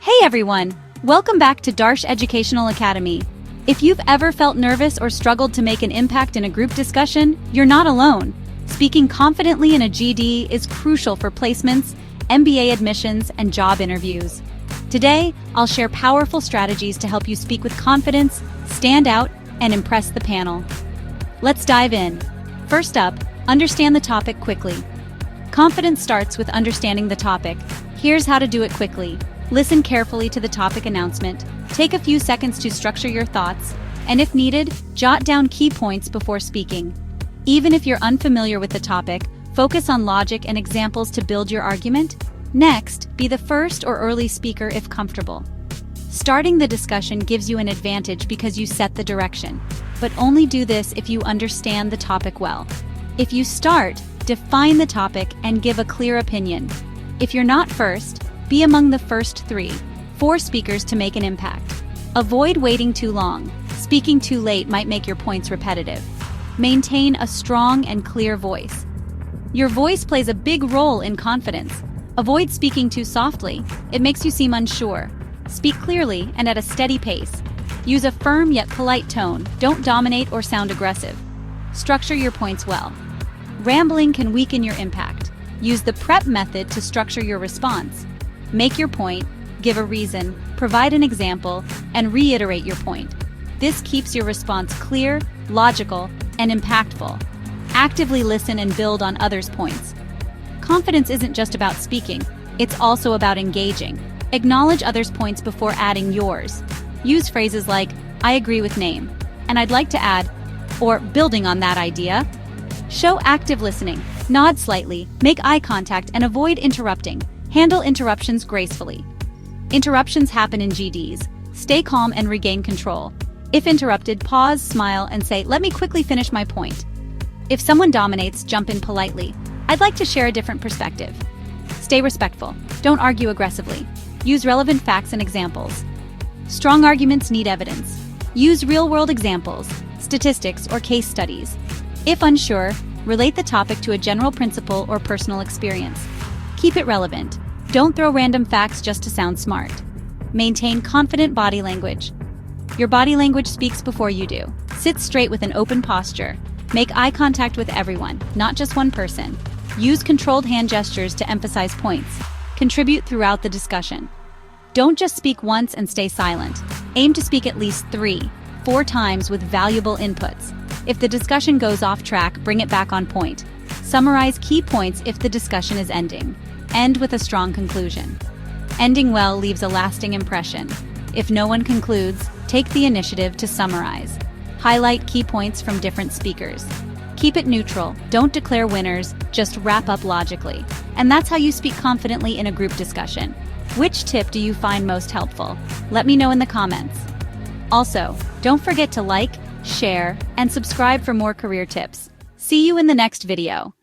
Hey everyone! Welcome back to Darsh Educational Academy. If you've ever felt nervous or struggled to make an impact in a group discussion, you're not alone. Speaking confidently in a GD is crucial for placements, MBA admissions, and job interviews. Today, I'll share powerful strategies to help you speak with confidence, stand out, and impress the panel. Let's dive in. First up, understand the topic quickly. Confidence starts with understanding the topic. Here's how to do it quickly. Listen carefully to the topic announcement, take a few seconds to structure your thoughts, and if needed, jot down key points before speaking. Even if you're unfamiliar with the topic, focus on logic and examples to build your argument. Next, be the first or early speaker if comfortable. Starting the discussion gives you an advantage because you set the direction, but only do this if you understand the topic well. If you start, define the topic and give a clear opinion. If you're not first, be among the first 3-4 speakers to make an impact. Avoid waiting too long. Speaking too late might make your points repetitive. Maintain a strong and clear voice. Your voice plays a big role in confidence. Avoid speaking too softly. It makes you seem unsure. Speak clearly and at a steady pace. Use a firm yet polite tone. Don't dominate or sound aggressive. Structure your points well. Rambling can weaken your impact. Use the prep method to structure your response. Make your point, give a reason, provide an example, and reiterate your point. This keeps your response clear, logical, and impactful. Actively listen and build on others' points. Confidence isn't just about speaking, it's also about engaging. Acknowledge others' points before adding yours. Use phrases like, "I agree with name," and "I'd like to add," or "building on that idea." Show active listening, nod slightly, make eye contact, and avoid interrupting. Handle interruptions gracefully. Interruptions happen in GDs. Stay calm and regain control. If interrupted, pause, smile, and say, "Let me quickly finish my point." If someone dominates, jump in politely. "I'd like to share a different perspective." Stay respectful. Don't argue aggressively. Use relevant facts and examples. Strong arguments need evidence. Use real-world examples, statistics, or case studies. If unsure, relate the topic to a general principle or personal experience. Keep it relevant. Don't throw random facts just to sound smart. Maintain confident body language. Your body language speaks before you do. Sit straight with an open posture. Make eye contact with everyone, not just one person. Use controlled hand gestures to emphasize points. Contribute throughout the discussion. Don't just speak once and stay silent. Aim to speak at least 3-4 times with valuable inputs. If the discussion goes off track, bring it back on point. Summarize key points if the discussion is ending. End with a strong conclusion. Ending well leaves a lasting impression. If no one concludes, take the initiative to summarize. Highlight key points from different speakers. Keep it neutral. Don't declare winners, just wrap up logically. And that's how you speak confidently in a group discussion. Which tip do you find most helpful? Let me know in the comments. Also, don't forget to like, share, and subscribe for more career tips. See you in the next video.